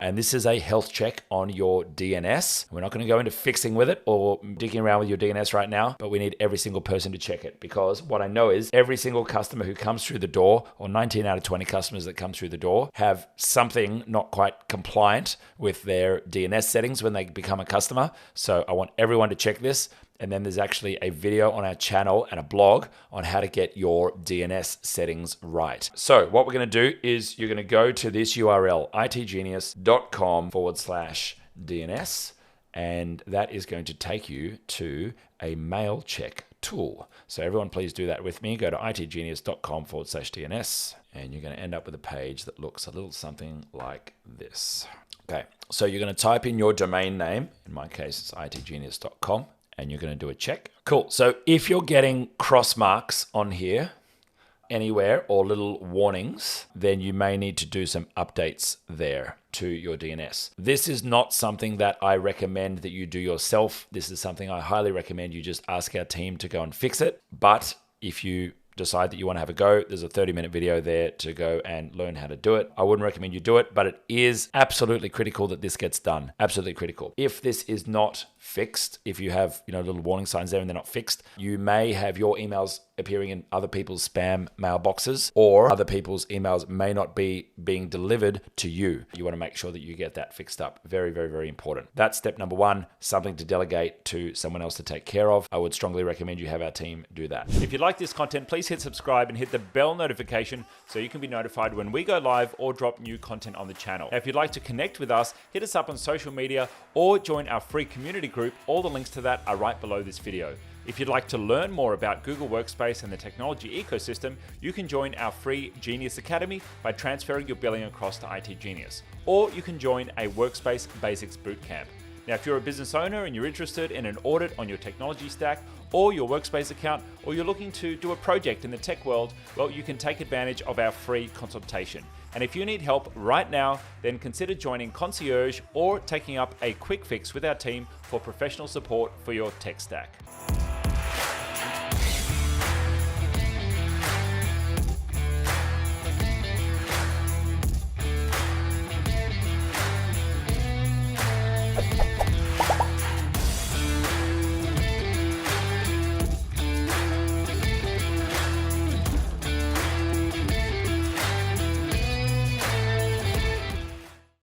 And this is a health check on your DNS. We're not going to go into fixing with it or digging around with your DNS right now, but we need every single person to check it, because what I know is every single customer who comes through the door, or 19 out of 20 customers that come through the door, have something not quite compliant with their DNS settings when they become a customer. So I want everyone to check this. And then there's actually a video on our channel and a blog on how to get your DNS settings right. So what we're going to do is you're going to go to this URL, itgenius.com/DNS, and that is going to take you to a mail check tool. So everyone please do that with me. Go to itgenius.com/DNS, and you're going to end up with a page that looks a little something like this. Okay, so you're going to type in your domain name. In my case, it's itgenius.com. And you're going to do a check. Cool. So if you're getting cross marks on here anywhere or little warnings, then you may need to do some updates there to your DNS. This is not something that I recommend that you do yourself. This is something I highly recommend you just ask our team to go and fix it. But if you decide that you want to have a go, there's a 30-minute video there to go and learn how to do it. I wouldn't recommend you do it, but it is absolutely critical that this gets done. Absolutely critical. If this is not fixed, if you have, little warning signs there and they're not fixed, you may have your emails appearing in other people's spam mailboxes, or other people's emails may not be being delivered to you. You want to make sure that you get that fixed up. Very, very, very important. That's step number one, something to delegate to someone else to take care of. I would strongly recommend you have our team do that. If you like this content, please hit subscribe and hit the bell notification so you can be notified when we go live or drop new content on the channel. Now, if you'd like to connect with us, hit us up on social media or join our free community group. All the links to that are right below this video. If you'd like to learn more about Google Workspace and the technology ecosystem, you can join our free Genius Academy by transferring your billing across to itGenius. Or you can join a Workspace Basics Bootcamp. Now, if you're a business owner and you're interested in an audit on your technology stack or your Workspace account, or you're looking to do a project in the tech world, well, you can take advantage of our free consultation. And if you need help right now, then consider joining Concierge or taking up a quick fix with our team for professional support for your tech stack.